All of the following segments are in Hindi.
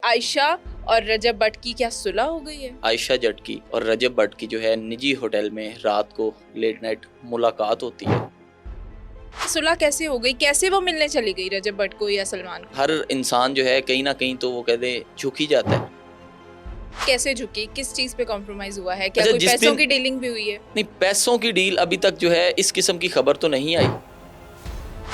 आयशा और रजब भट्ट की क्या सुलह हो गई है? आयशा जट की और रजब भट्ट की जो है निजी होटल में रात को लेट नाइट मुलाकात होती है। सुलह कैसे हो गई? कैसे वो मिलने चली गई रजब भट्ट को या सलमान को? हर इंसान जो है कहीं ना कहीं तो वो कहते झुक ही जाता है। कैसे झुकी? किस चीज पे कॉम्प्रोमाइज हुआ है? क्या अच्छा, कोई जिस पैसों दिन की डीलिंग भी हुई है? नहीं, पैसों की डील अभी तक जो है इस किस्म की खबर तो नहीं आई।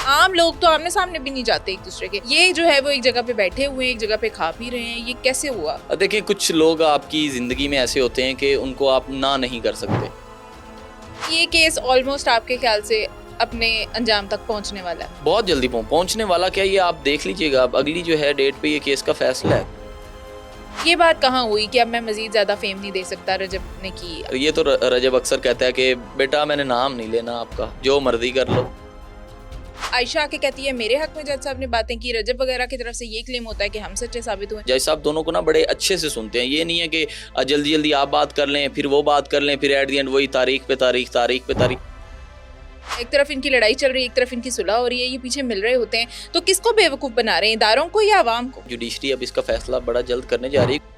आम लोग तो आमने सामने भी नहीं जाते एक दूसरे के। ये जो है वो एक जगह पे बैठे हुए हैं, एक जगह पे खा पी रहे हैं, ये कैसे हुआ? देखिए, कुछ लोग आपकी जिंदगी में ऐसे होते हैं कि उनको आप ना नहीं कर सकते। ये केस ऑलमोस्ट आपके ख्याल से अपने अंजाम तक पहुंचने वाला है? बहुत जल्दी पहुंचने वाला क्या, ये आप देख लीजिएगा। अब अगली जो है डेट पे ये केस का फैसला है। ये बात कहाँ हुई कि अब मैं मजीद ज्यादा फेम नहीं दे सकता, रजब ने की? ये तो रजब अक्सर कहता है कि बेटा मैंने नाम नहीं लेना आपका, जो मर्जी कर लो। आयशा आके कहती है मेरे हक में जज साहब ने बातें की। रजब वगैरह की तरफ से ये क्लेम होता है कि हम सच्चे साबित हुए। जज साहब दोनों को ना बड़े अच्छे से सुनते हैं। ये नहीं है कि जल्दी जल्दी आप बात कर लें, फिर वो बात कर लें, फिर एट दी एंड वही तारीख पे तारीख, तारीख पे तारीख। एक तरफ इनकी लड़ाई चल रही है, एक तरफ इनकी सुलह हो रही है, ये पीछे मिल रहे होते हैं। तो किसको बेवकूफ बना रहे हैं, इदारों को या आवाम को? जुडिशरी अब इसका फैसला बड़ा जल्द करने जा रही है।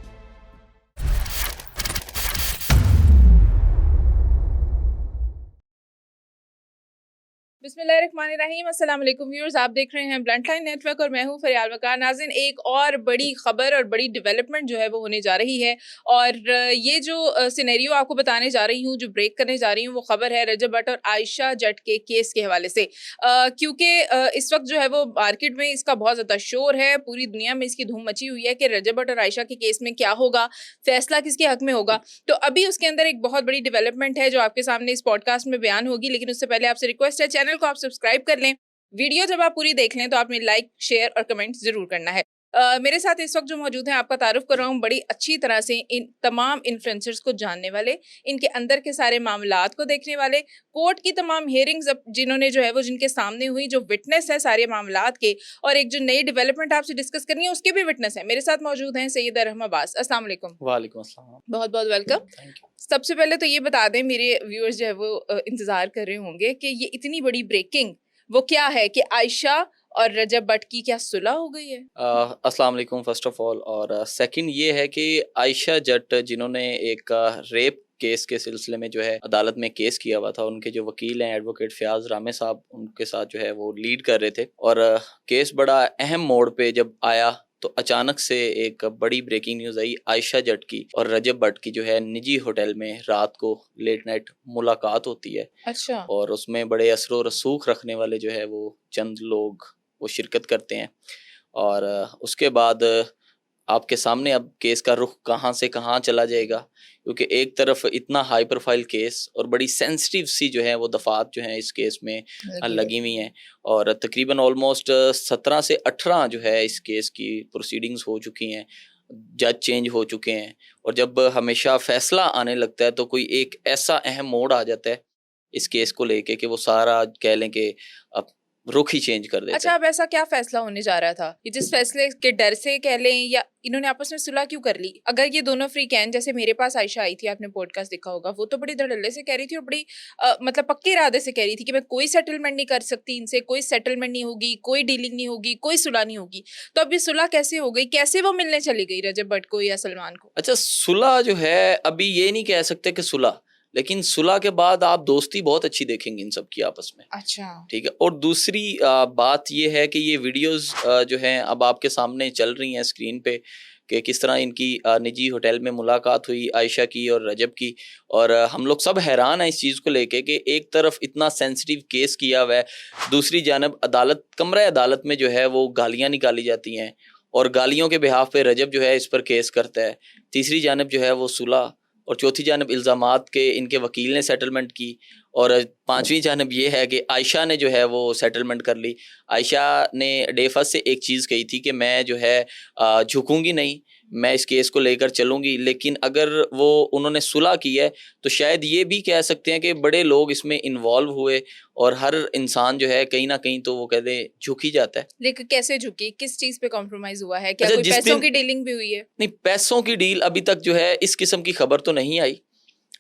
बिस्मिल्लाहिर्रहमानिर्रहीम, अस्सलाम वालेकुम व्यूअर्स, आप देख रहे हैं ब्लंट लाइन नेटवर्क और मैं हूं फरियाल वकार। नाज़रीन, एक और बड़ी खबर और बड़ी डेवलपमेंट जो है वो होने जा रही है और ये जो सिनेरियो आपको बताने जा रही हूँ, जो ब्रेक करने जा रही हूँ, वो खबर है रजब भट्ट और आयशा जट के केस के हवाले से। क्योंकि इस वक्त जो है वो मार्केट में इसका बहुत ज़्यादा शोर है, पूरी दुनिया में इसकी धूम मची हुई है कि रजब भट्ट और आयशा के केस में क्या होगा, फैसला किसके हक में होगा। तो अभी उसके अंदर एक बहुत बड़ी डेवलपमेंट है जो आपके सामने इस पॉडकास्ट में बयान होगी, लेकिन उससे पहले आपसे रिक्वेस्ट है चैनल को आप सब्सक्राइब कर लें। वीडियो जब आप पूरी देख लें तो आपने लाइक, शेयर और कमेंट जरूर करना है। मेरे साथ इस वक्त जो मौजूद हैं, आपका तारुफ कर रहा हूँ बड़ी अच्छी तरह से इन तमाम इन्फ्लुएंसर्स को जानने वाले, इनके अंदर के सारे मामलात को देखने वाले, कोर्ट की तमाम हियरिंग्स जिन्होंने जो है वो जिनके सामने हुई, जो विटनेस है सारे मामलात के, और एक जो नई डेवलपमेंट आपसे डिस्कस करनी है उसके भी विटनेस है। मेरे साथ मौजूद हैं सैयद अरहम अब्बास। अस्सलाम वालेकुम। वालेकुम अस्सलाम। बहुत बहुत वेलकम। Thank you. सबसे पहले तो ये बता दें, मेरे व्यूअर्स जो है वो इंतजार कर रहे होंगे कि ये इतनी बड़ी ब्रेकिंग वो क्या है कि आयशा और रजब भट्ट की क्या सुलह हो गई है? अस्सलाम वालेकुम फर्स्ट ऑफ ऑल। और सेकंड ये है कि आयशा जट जिन्होंने एक रेप केस के सिलसिले में जो है अदालत में केस किया हुआ था, उनके जो वकील हैं एडवोकेट फयाज रामे साहब, उनके साथ जो है वो लीड कर रहे थे। और केस बड़ा अहम मोड़ पे जब आया तो अचानक से एक बड़ी ब्रेकिंग न्यूज़ आई। आयशा जट की और रजब भट्ट की जो है निजी होटल में रात को लेट नाइट मुलाकात होती है। अच्छा। और उसमें बड़े असर रसूख रखने वाले जो है वो चंद लोग वो शिरकत करते हैं। और उसके बाद आपके सामने अब केस का रुख कहाँ से कहाँ चला जाएगा, क्योंकि एक तरफ इतना हाई प्रोफाइल केस और बड़ी सेंसिटिव सी जो है वो दफात जो है इस केस में लगी हुई हैं। और तकरीबन ऑलमोस्ट 17 से 18 जो है इस केस की प्रोसीडिंग्स हो चुकी हैं, जज चेंज हो चुके हैं। और जब हमेशा फैसला आने लगता है तो कोई एक ऐसा अहम मोड़ आ जाता है इस केस को लेके कि वो सारा कह लें कि अब रुख ही चेंज कर देता अच्छा, है। अब ऐसा क्या फैसला होने जा रहा था? ये जिस फैसले के डर से कह लें, या इन्होंने आपस में सुलह क्यों कर ली? अगर ये दोनों फ्री कैन, जैसे मेरे पास आयशा आई थी, आपने पॉडकास्ट देखा होगा, वो तो बड़ी धड़ल्ले से कह रही थी और बड़ी मतलब पक्के इरादे से कह रही थी कि मैं कोई सेटलमेंट नहीं कर सकती इनसे, कोई सेटलमेंट नहीं होगी, कोई डीलिंग नहीं होगी, कोई सुलह नहीं होगी। तो अब ये सुलह कैसे हो गई? कैसे वो मिलने चली गई रजब भट्ट को या सलमान को? अच्छा, सुलह जो है अभी ये नहीं कह सकते कि सुलह, लेकिन सुलह के बाद आप दोस्ती बहुत अच्छी देखेंगे इन सब की आपस में। अच्छा। ठीक है। और दूसरी बात ये है कि ये वीडियोस जो हैं अब आपके सामने चल रही हैं स्क्रीन पे कि किस तरह इनकी निजी होटल में मुलाकात हुई आयशा की और रजब की। और हम लोग सब हैरान हैं इस चीज़ को लेके कि एक तरफ इतना सेंसिटिव केस किया हुआ है, दूसरी जानब अदालत, कमरा अदालत में जो है वो गालियाँ निकाली जाती हैं और गालियों के बिहाफ पे रजब जो है इस पर केस करता है। तीसरी जानब जो है वो सुलह, और चौथी जानब इल्ज़ामात के इनके वकील ने सेटलमेंट की, और पांचवी जानब ये है कि आयशा ने जो है वो सेटलमेंट कर ली। आयशा ने डे फर्स्ट से एक चीज़ कही थी कि मैं जो है झुकूंगी नहीं, मैं इस केस को लेकर चलूंगी। लेकिन अगर वो उन्होंने सुलह की है तो शायद ये भी कह सकते हैं कि बड़े लोग इसमें इन्वॉल्व हुए और हर इंसान जो है कहीं ना कहीं तो वो कहते झुक ही जाता है। लेकिन कैसे झुकी? किस चीज पे कॉम्प्रोमाइज हुआ है? क्या अच्छा, कोई जिस पैसों दिन की डीलिंग भी हुई है? नहीं, पैसों की डील अभी तक जो है इस किस्म की खबर तो नहीं आई।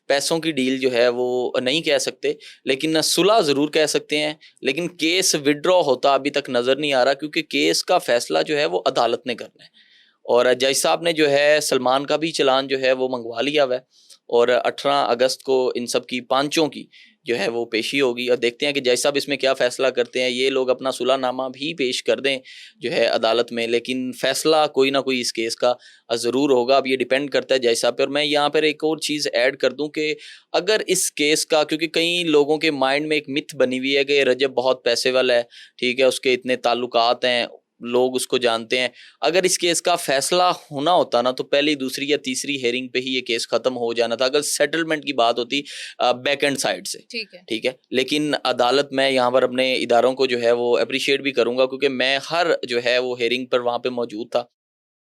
पैसों की डील जो है वो नहीं कह सकते, लेकिन सुलह ज़रूर कह सकते हैं। लेकिन केस विड्रॉ होता अभी तक नज़र नहीं आ रहा, क्योंकि केस का फैसला जो है वो अदालत ने करना है। और जज साहब ने जो है सलमान का भी चालान जो है वो मंगवा लिया हुआ है, और 18 अगस्त को इन सब की पांचों की जो है वो पेशी होगी, और देखते हैं कि जज साहब इसमें क्या फैसला करते हैं। ये लोग अपना सुलहनामा भी पेश कर दें जो है अदालत में, लेकिन फैसला कोई ना कोई इस केस का ज़रूर होगा। अब ये डिपेंड करता है जज साहब पे। और मैं यहाँ पर एक और चीज़ ऐड कर दूं कि अगर इस केस का, क्योंकि कई लोगों के माइंड में एक मिथ बनी हुई है कि रजब बहुत पैसे वाला है, ठीक है, उसके इतने ताल्लुकात हैं, लोग उसको जानते हैं। अगर इस केस का फैसला होना होता ना, तो पहली, दूसरी या तीसरी हेयरिंग पे ही ये केस खत्म हो जाना था, अगर सेटलमेंट की बात होती बैक एंड साइड से। ठीक है। ठीक है, लेकिन अदालत, मैं यहाँ पर अपने इदारों को जो है वो अप्रिशिएट भी करूंगा, क्योंकि मैं हर जो है वो हेयरिंग पर वहां पे मौजूद था।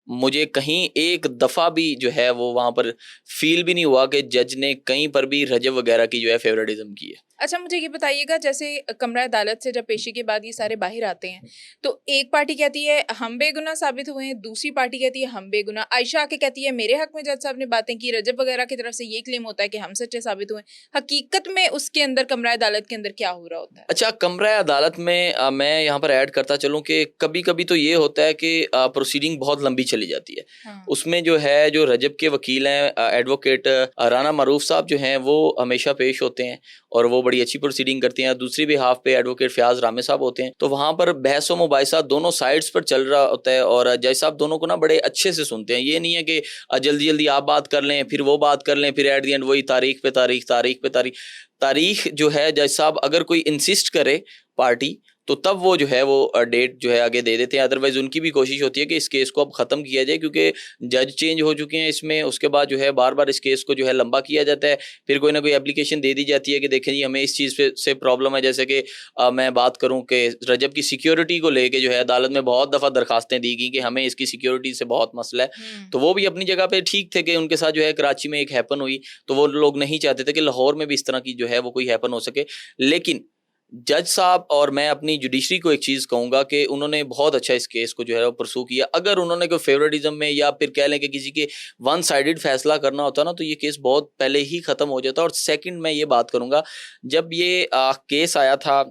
मुझे कहीं एक दफा भी जो है वो वहां पर फील भी नहीं हुआ कि जज ने कहीं पर भी रजब वगैरह की जो है फेवरेटिज्म की है। अच्छा, मुझे ये बताइएगा, जैसे कमरा अदालत से जब पेशी के बाद ये सारे बाहर आते हैं, तो एक पार्टी कहती है हम बेगुनाह साबित हुए हैं, दूसरी पार्टी कहती है हम बेगुनाह। आयशा आके कहती है मेरे हक में जज साहब ने बातें की, रजब वगैरह की तरफ से ये क्लेम होता है कि हम सच्चे साबित हुए। हकीकत में उसके अंदर, कमरा अदालत के अंदर क्या हो रहा होता है? अच्छा, कमरा अदालत में मैं यहाँ पर ऐड करता चलूँ कि कभी कभी तो ये होता है कि प्रोसीडिंग बहुत लंबी चली जाती है। हाँ। उसमें जो है, जो रजब के वकील हैं, एडवोकेट राना मरूफ साहब जो हैं, वो हमेशा पेश होते हैं और वो बड़ी अच्छी प्रोसीडिंग करती हैं। दूसरी बिहाफ पे एडवोकेट फयाज रामे साहब होते हैं, तो वहाँ पर बहस व मुबाहिसा दोनों साइड्स पर चल रहा होता है, और जज साहब दोनों को ना बड़े अच्छे से सुनते हैं। ये नहीं है कि जल्दी जल्दी आप बात कर लें, फिर वो बात कर लें, फिर एट दी एंड वही तारीख पे तारीख, तारीख पे तारीख। तारीख जो है, जज साहब अगर कोई इंसिस्ट करे पार्टी, तो तब वो जो है वो डेट जो है आगे दे देते हैं। अदरवाइज उनकी भी कोशिश होती है कि इस केस को अब खत्म किया जाए, क्योंकि जज चेंज हो चुके हैं इसमें। उसके बाद जो है बार बार इस केस को जो है लंबा किया जाता है। फिर कोई ना कोई एप्लीकेशन दे दी जाती है कि देखें जी हमें इस चीज़ से प्रॉब्लम है। जैसे कि मैं बात करूं कि रजब की सिक्योरिटी को लेके जो है अदालत में बहुत दफ़ा दरखास्तें दी गई कि हमें इसकी सिक्योरिटी से बहुत मसला है। तो वो भी अपनी जगह पे ठीक थे कि उनके साथ जो है कराची में एक हैपन हुई, तो वो लोग नहीं चाहते थे कि लाहौर में भी इस तरह की जो है वो कोई हैपन हो सके। लेकिन जज साहब, और मैं अपनी जुडिशरी को एक चीज़ कहूँगा कि उन्होंने बहुत अच्छा इस केस को जो है वो परसू किया। अगर उन्होंने कोई फेवरेटिज्म में, या फिर कह लें कि किसी के वन साइडेड फैसला करना होता ना, तो ये केस बहुत पहले ही ख़त्म हो जाता। और सेकंड, मैं ये बात करूँगा, जब ये केस आया था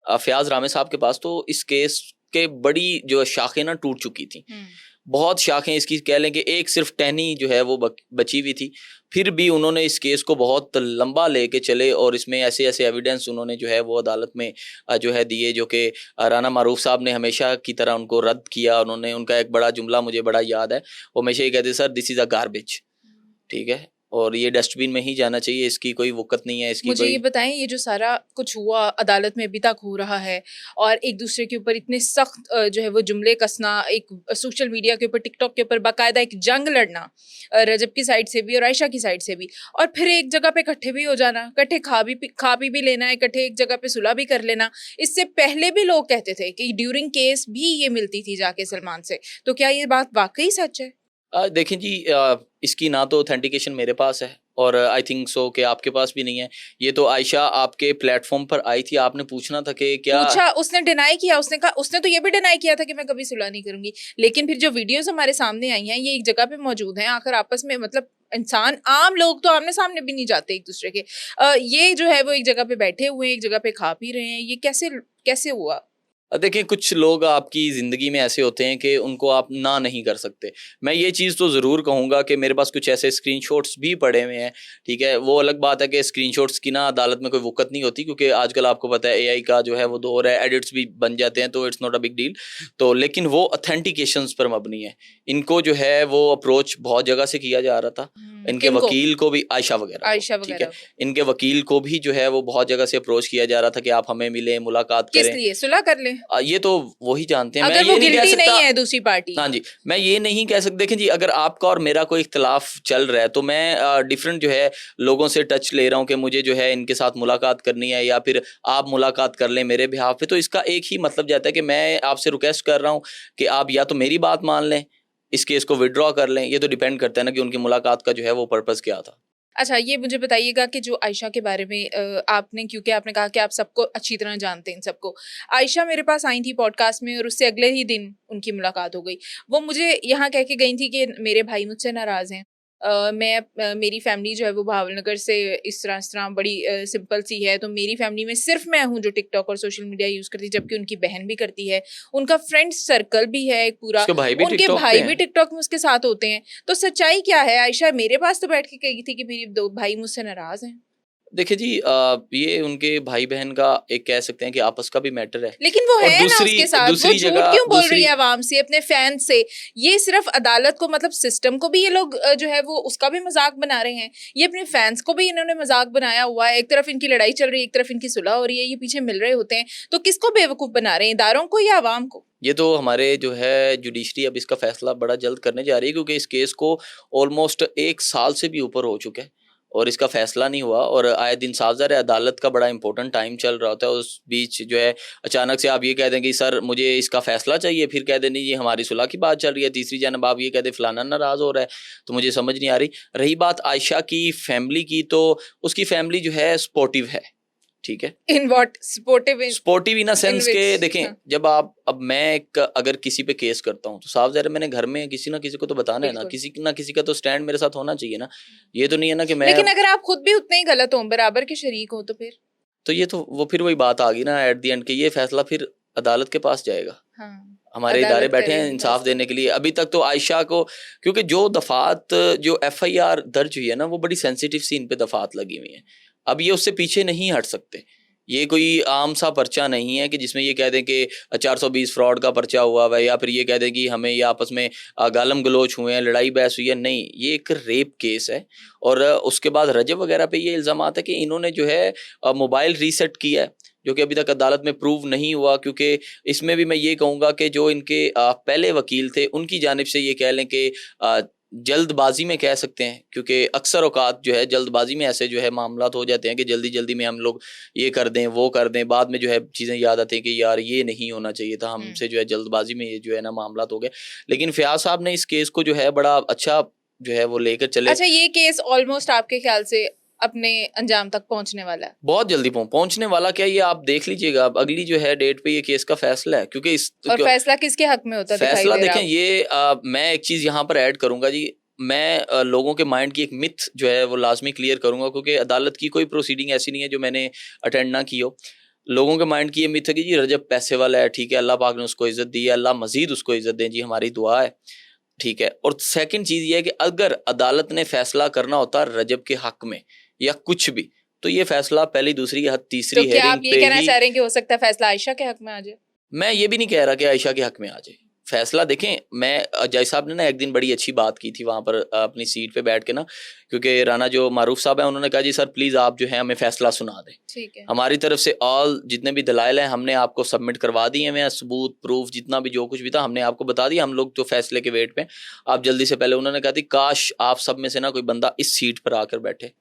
फयाज रामे साहब के पास, तो इस केस के बड़ी जो शाखें ना टूट चुकी थी। बहुत शाखें इसकी, कह लें कि एक सिर्फ टहनी जो है वो बची हुई थी। फिर भी उन्होंने इस केस को बहुत लंबा लेके चले, और इसमें ऐसे ऐसे एविडेंस उन्होंने जो है वो अदालत में जो है दिए, जो कि राना मारूफ साहब ने हमेशा की तरह उनको रद्द किया। उन्होंने, उनका एक बड़ा जुमला मुझे बड़ा याद है, वो हमेशा ये कहते, sir this is a garbage, ठीक है, और ये डस्टबिन में ही जाना चाहिए, इसकी कोई वक़्त नहीं है, इसकी मुझे कोई। ये बताएं, ये जो सारा कुछ हुआ अदालत में अभी तक हो रहा है, और एक दूसरे के ऊपर इतने सख्त जो है वो जुमले कसना, एक सोशल मीडिया के ऊपर, टिकटॉक के ऊपर बाकायदा एक जंग लड़ना, रजब की साइड से भी और आयशा की साइड से भी, और फिर एक जगह पे इकट्ठे भी हो जाना, इकट्ठे खा पी भी लेना, इकट्ठे एक जगह पे सुलह भी कर लेना। इससे पहले भी लोग कहते थे कि ड्यूरिंग केस भी ये मिलती थी जाके सलमान से, तो क्या ये बात वाकई सच है? देखें जी, इसकी ना तो ऑथेंटिकेशन मेरे पास है, और आई थिंक सो कि आपके पास भी नहीं है। ये तो आयशा आपके प्लेटफॉर्म पर आई थी, आपने पूछना था कि क्या। पूछा, उसने डिनाई किया, उसने कहा, उसने तो ये भी डिनाई किया था कि मैं कभी सुलह नहीं करूंगी। लेकिन फिर जो वीडियोस हमारे सामने आई हैं, ये एक जगह पे मौजूद हैं, आखिर आपस में, मतलब इंसान, आम लोग तो आमने सामने भी नहीं जाते एक दूसरे के। ये जो है वो एक जगह पे बैठे हुए हैं, एक जगह पे खा पी रहे हैं, ये कैसे कैसे हुआ? देखिए, कुछ लोग आपकी ज़िंदगी में ऐसे होते हैं कि उनको आप ना नहीं कर सकते। मैं ये चीज़ तो ज़रूर कहूँगा कि मेरे पास कुछ ऐसे स्क्रीनशॉट्स भी पड़े हुए हैं, ठीक है। वो अलग बात है कि स्क्रीनशॉट्स की ना अदालत में कोई वक़्त नहीं होती, क्योंकि आजकल आपको पता है एआई का जो है वो दौर है, एडिट्स भी बन जाते हैं, तो it's not a big deal. तो लेकिन वो ऑथेंटिकेशंस पर मबनी है। इनको जो है वो अप्रोच बहुत जगह से किया जा रहा था। इनके किनको? वकील को भी, आयशा वगैरह आयशा को, ठीक है। वगैरह को? इनके वकील को भी जो है वो बहुत जगह से अप्रोच किया जा रहा था कि आप हमें मिलें, मुलाकात किस करें। लिए सुलह कर ले? ये तो वही जानते हैं, मैं अगर वो ये नहीं कह गिल्टी सकता। नहीं है दूसरी पार्टी। हाँ जी, मैं ये नहीं कह सकता। देखें जी, अगर आपका और मेरा कोई इख्तिलाफ चल रहा है, तो मैं डिफरेंट जो है लोगों से टच ले रहा हूँ कि मुझे जो है इनके साथ मुलाकात करनी है, या फिर आप मुलाकात कर लें मेरे बिहाफ पे, तो इसका एक ही मतलब जाता है कि मैं आपसे रिक्वेस्ट कर रहा हूँ कि आप या तो मेरी बात मान लें, इस केस को विड्रॉ कर लें। ये तो डिपेंड करता है ना कि उनकी मुलाकात का जो है वो पर्पज़ क्या था। अच्छा, ये मुझे बताइएगा कि जो आयशा के बारे में आपने, क्योंकि आपने कहा कि आप सबको अच्छी तरह जानते हैं इन सबको। आयशा मेरे पास आई थी पॉडकास्ट में, और उससे अगले ही दिन उनकी मुलाकात हो गई। वो मुझे यहाँ कह के गई थी कि मेरे भाई मुझसे नाराज़ हैं। मेरी फैमिली जो है वो भावनगर से इस तरह बड़ी सिंपल सी है, तो मेरी फैमिली में सिर्फ मैं हूँ जो टिकटॉक और सोशल मीडिया यूज़ करती है, जबकि उनकी बहन भी करती है, उनका फ्रेंड सर्कल भी है एक पूरा, उसके भाई भी उनके टिकटॉक पे भाई भी हैं। टिकटॉक में उसके साथ होते हैं। तो सच्चाई क्या है? आयशा मेरे पास तो बैठ के कही थी कि मेरी 2 भाई मुझसे नाराज़ हैं। देखिए जी, ये उनके भाई-बहन का एक कह सकते हैं कि आपस का भी मैटर है। लेकिन वो और है ना उसके साथ, वो दूसरी झूठ जगह क्यों बोल रही दूसरी है अवाम से, अपने फैंस से? ये सिर्फ अदालत को, मतलब सिस्टम को भी ये लोग जो है वो उसका भी मजाक बना रहे हैं, ये अपने फैंस को भी इन्होंने मजाक बनाया हुआ है। एक तरफ इनकी लड़ाई चल रही है, एक तरफ इनकी सुलह हो रही है, ये पीछे मिल रहे होते हैं, तो किसको बेवकूफ बना रहे हैं, इदारों को या अवाम को? ये तो हमारे जो है जुडिशरी अब इसका फैसला बड़ा जल्द करने जा रही है, क्योंकि इस केस को ऑलमोस्ट 1 साल से भी ऊपर हो चुका है और इसका फैसला नहीं हुआ। और आए दिन साफ ज़ाहिर है अदालत का बड़ा इंपॉर्टेंट टाइम चल रहा होता है, उस बीच जो है अचानक से आप ये कह दें कि सर मुझे इसका फैसला चाहिए, फिर कह दें नहीं जी हमारी सुलह की बात चल रही है, तीसरी जानब आप ये कह दें फलाना नाराज़ हो रहा है, तो मुझे समझ नहीं आ रही। रही बात आयशा की फैमिली की, तो उसकी फैमिली जो है सपोर्टिव है, ठीक है। In what? Supportive in supportive in a in sense के विच? देखें, हाँ, जब आप अब मैं एक अगर किसी पे केस करता हूँ तो साफ ज़ाहिर है मैंने घर में किसी ना किसी को तो बताना है ना, बिल्कुल। किसी ना किसी का तो स्टैंड मेरे साथ होना चाहिए ना। ये तो नहीं है ना कि मैं, लेकिन अगर आप खुद भी उतने ही गलत हो, बराबर के शरीक हो, तो फिर? तो ये तो वो फिर वही बात आ गई ना एट द एंड के, ये फैसला फिर अदालत के पास जाएगा। हाँ, हमारे इदारे अदालत बैठे हैं करेगी इंसाफ फैसला। देने के लिए। अभी तक तो आयशा को, क्योंकि जो दफात जो एफआईआर दर्ज हुई है ना, वो बड़ी सेंसिटिव सी इन पे दफात लगी हुई है। अब ये उससे पीछे नहीं हट सकते। ये कोई आम सा पर्चा नहीं है कि जिसमें ये कह दें कि 420 फ्रॉड का पर्चा हुआ है, या फिर ये कह दें कि हमें ये आपस में गालम गलोच हुए हैं, लड़ाई बहस हुई है। नहीं, ये एक रेप केस है। और उसके बाद रजब वगैरह पे ये इल्ज़ाम आता है कि इन्होंने जो है मोबाइल रीसेट किया है, जो कि अभी तक अदालत में प्रूव नहीं हुआ। क्योंकि इसमें भी मैं ये कहूँगा कि जो इनके पहले वकील थे उनकी जानिब से ये कह लें कि जल्दबाजी में कह सकते हैं, क्योंकि अक्सर औकात जो है जल्दबाजी में ऐसे जो है मामलात हो जाते हैं कि जल्दी जल्दी में हम लोग ये कर दें वो कर दें, बाद में जो है चीज़ें याद आती हैं कि यार ये नहीं होना चाहिए था, हम्म। हमसे जो है जल्दबाजी में ये जो है ना मामलात हो गए। लेकिन फयाज साहब ने इस केस को जो है बड़ा अच्छा जो है वो लेकर चले। अच्छा, ये केस ऑलमोस्ट आपके ख्याल से अपने अंजाम तक पहुंचने वाला है? बहुत जल्दी पहुंचने वाला क्या, ये आप देख लीजिएगा, अब अगली जो है डेट पे ये केस का फैसला है। क्योंकि इस और फैसला किसके हक में होता दिखाई फैसला दे रहा देखें, है? ये मैं एक चीज़ यहाँ पर ऐड करूंगा जी। मैं लोगों के माइंड की एक मिथ जो है वो लाजमी क्लियर करूंगा, क्योंकि अदालत की कोई प्रोसीडिंग ऐसी नहीं है जो मैंने अटेंड ना की हो। लोगों के माइंड की ये मिथ है कि जी रजब पैसे वाला है, ठीक है, अल्लाह पाक ने उसको इज्जत दी है, अल्लाह मजीद उसको इज्जत दें जी, हमारी दुआ है, ठीक है। और सेकंड चीज़ ये है कि अगर अदालत ने फैसला करना होता रजब के हक में या कुछ भी, तो ये फैसला पहली दूसरी या तो तीसरी क्या हेयरिंग आप ये पे कहना ही। चाह रहे हैं कि हो सकता है फैसला आयशा के हक में आ जाए? मैं ये भी नहीं कह रहा कि आयशा के हक में आ जाए फैसला। देखें, मैं जय साहब ने ना एक दिन बड़ी अच्छी बात की थी वहाँ पर अपनी सीट पे बैठ के ना, क्योंकि राना जो मारूफ साहब हैं उन्होंने कहा जी सर प्लीज़ आप जो है हमें फैसला सुना दें। ठीक है। हमारी तरफ से ऑल जितने भी दलाइल हैं हमने आपको सबमिट करवा दिए हैं, सबूत प्रूफ जितना भी जो कुछ भी था हमने आपको बता दिया। हम लोग तो फैसले के वेट पे, आप जल्दी से पहले, उन्होंने कहा थी काश आप सब में से ना कोई बंदा इस सीट पर आकर बैठे,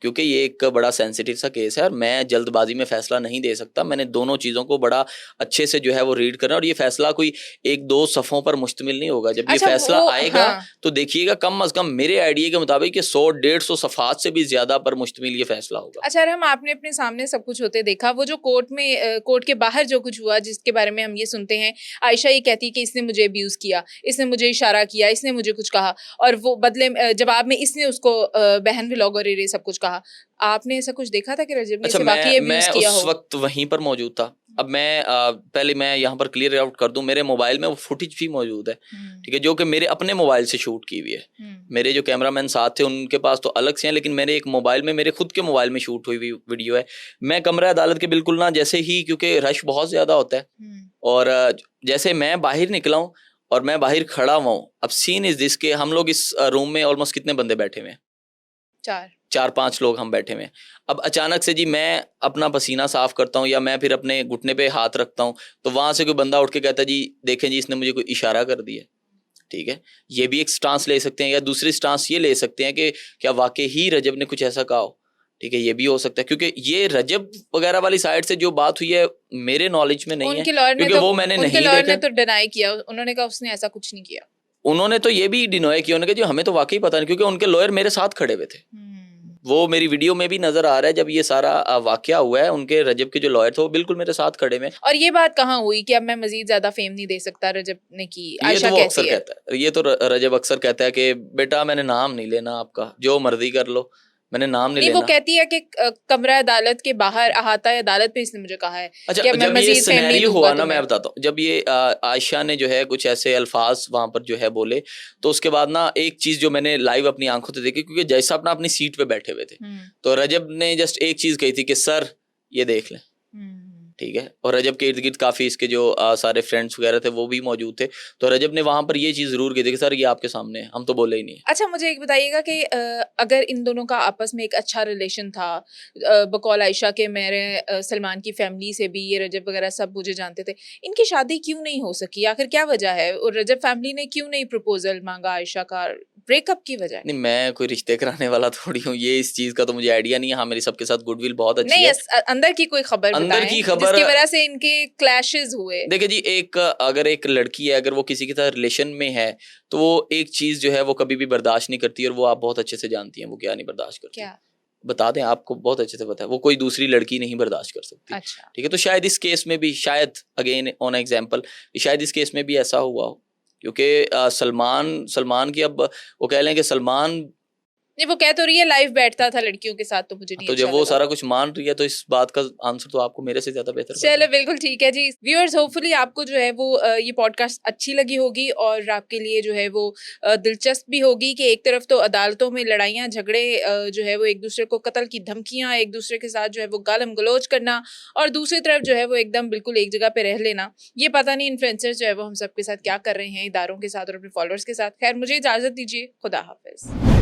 क्योंकि ये एक बड़ा सेंसिटिव सा केस है और मैं जल्दबाजी में फैसला नहीं दे सकता। मैंने दोनों चीज़ों को बड़ा अच्छे से जो है वो रीड करना, और ये फैसला कोई 1-2 सफ़ों पर मुश्तमिल नहीं होगा। जब ये अच्छा, फैसला वो आएगा हाँ। तो देखिएगा कम अज़ कम मेरे आइडिया के मुताबिक ये 100-150 सफ़हात से भी ज़्यादा पर मुश्तमिल ये फैसला होगा। अच्छा, हम आपने अपने सामने सब कुछ होते देखा, वो जो कोर्ट में कोर्ट के बाहर जो कुछ हुआ जिसके बारे में हम ये सुनते हैं, आयशा ये कहती है कि इसने मुझे अब्यूज किया, इसने मुझे इशारा किया, इसने मुझे कुछ कहा, और वो बदले जवाब में इसने उसको बहन व्लॉगर ये सब कुछ कहा। आपने ऐसा कुछ देखा था कि रजब ने अच्छा, इसे वाकई अब्यूज मैं किया उस हो? वक्त वहीं पर मौजूद था। अब मैं पहले मैं यहाँ पर क्लियर आउट कर दूं, मेरे मोबाइल में वो फुटेज भी मौजूद है, ठीक है, जो कि मेरे अपने मोबाइल से शूट की हुई है। मेरे जो कैमरामैन साथ थे उनके पास तो अलग से हैं, लेकिन मेरे एक मोबाइल में, मेरे खुद के मोबाइल में शूट हुई हुई वीडियो है। मैं कमरा अदालत के बिल्कुल ना, जैसे ही, क्योंकि रश बहुत ज़्यादा होता है, और जैसे मैं बाहर निकला हूँ और मैं बाहर खड़ा हुआ हूँ, अब सीन इज दिस के हम लोग इस रूम में ऑलमोस्ट कितने बंदे बैठे हुए हैं? 4-5 लोग हम बैठे हुए हैं। अब अचानक से जी मैं अपना पसीना साफ करता हूँ या मैं फिर अपने घुटने पे हाथ रखता हूँ, तो वहाँ से कोई बंदा उठ के कहता है जी देखें जी इसने मुझे कोई इशारा कर दिया, ठीक है। ये भी एक स्टांस ले सकते हैं, या दूसरी स्टांस ये ले सकते हैं कि क्या वाकई ही रजब ने कुछ ऐसा कहा हो, ठीक है, ये भी हो सकता है। क्योंकि ये रजब वगैरह वाली साइड से जो बात हुई है मेरे नॉलेज में नहीं है, क्योंकि वो मैंने नहीं देखा। उनके लॉयर ने तो डिनाई किया, उन्होंने कहा उसने ऐसा कुछ नहीं किया। उन्होंने तो ये भी डिनाई किया, उन्होंने कहा जी हमें तो वाकई पता नहीं, क्योंकि उनके लॉयर मेरे साथ खड़े हुए थे, वो मेरी वीडियो में भी नजर आ रहा है, जब ये सारा वाकया हुआ है उनके रजब के जो लॉयर थे वो बिल्कुल मेरे साथ खड़े में। और ये बात कहाँ हुई कि अब मैं मजीद ज्यादा फेम नहीं दे सकता, रजब ने की? ये आयशा तो वो अक्सर कहती है। कहता है, ये तो रजब अक्सर कहता है कि बेटा मैंने नाम नहीं लेना आपका, जो मर्जी कर लो, मैंने नाम नहीं नहीं, वो लेना। कहती है कि कमरा अदालत के बाहर अहाता अदालत पे इसने मुझे कहा है अच्छा, कि अब मैं जब ये मजीद फेम नहीं सिनेरियो दूंगा हुआ ना, मैं तुम्हें। बताता हूँ, जब ये आयशा ने जो है कुछ ऐसे अल्फाज वहां पर जो है बोले, तो उसके बाद ना एक चीज जो मैंने लाइव अपनी आंखों से देखी, क्योंकि जैसा अपना अपनी सीट पे बैठे हुए थे, तो रजब ने जस्ट एक चीज कही थी कि सर ये देख लें, ठीक है। और रजब के इर्द गिर्द काफी इसके जो सारे फ्रेंड्स वगैरह थे वो भी मौजूद थे, तो रजब ने वहां पर ये चीज जरूर की थी कि सर ये आपके सामने है, हम तो बोले ही नहीं। अच्छा, मुझे एक बताइएगा कि अगर इन दोनों का आपस में एक अच्छा रिलेशन था, बकौल आयशा के, मेरे सलमान की फैमिली से भी ये रजब वगैरह सब मुझे जानते थे, इनकी शादी क्यों नहीं हो सकी? आखिर क्या वजह है? और रजब फैमिली ने क्यों नहीं प्रपोजल मांगा आयशा का? ब्रेकअप की वजह नहीं, मैं कोई रिश्ते कराने वाला थोड़ी हूँ, ये इस चीज का तो मुझे आइडिया नहीं है। हाँ, मेरी सबके साथ गुडविल बहुत अच्छी नहीं, है। अंदर की कोई खबर अंदर बताएं की खबर, जिसकी वजह से इनके क्लैशेस हुए। देखिए जी, अगर एक लड़की है, अगर वो किसी के साथ रिलेशन में है, तो वो एक चीज जो है वो कभी भी बर्दाश्त नहीं करती, और वो आप बहुत अच्छे से जानती हैं वो क्या नहीं बर्दाश्त करती। क्या? बता दें, आपको बहुत अच्छे से पता है, वो कोई दूसरी लड़की नहीं बर्दाश्त कर सकती। अच्छा। ठीक है, तो शायद इस केस में भी, शायद अगेन ऑन एग्जाम्पल, शायद इस केस में भी ऐसा हुआ हो, क्योंकि सलमान की, अब वो कह लें कि सलमान, नहीं, वो कह तो रही है लाइव बैठता था लड़कियों के साथ, तो मुझे नहीं तो अच्छा जब वो लगा। सारा कुछ मान रही है, तो इस बात का आंसर तो आपको मेरे से ज्यादा बेहतर पता चलो है। बिल्कुल ठीक है जी। व्यूअर्स, होपफुली आपको जो है वो ये पॉडकास्ट अच्छी लगी होगी और आपके लिए जो है वो दिलचस्प भी होगी कि एक तरफ तो अदालतों में लड़ाइयाँ झगड़े, जो है वो एक दूसरे को कत्ल की धमकियाँ, एक दूसरे के साथ जो है वो गालम गलोच करना, और दूसरी तरफ जो है वो एकदम बिल्कुल एक जगह पे रह लेना। ये पता नहीं इन्फ्लुएंसर्स जो है वो हम सबके साथ क्या कर रहे हैं, इदारों के साथ और अपने फॉलोअर्स के साथ। खैर, मुझे इजाजत दीजिए, खुदा हाफिज।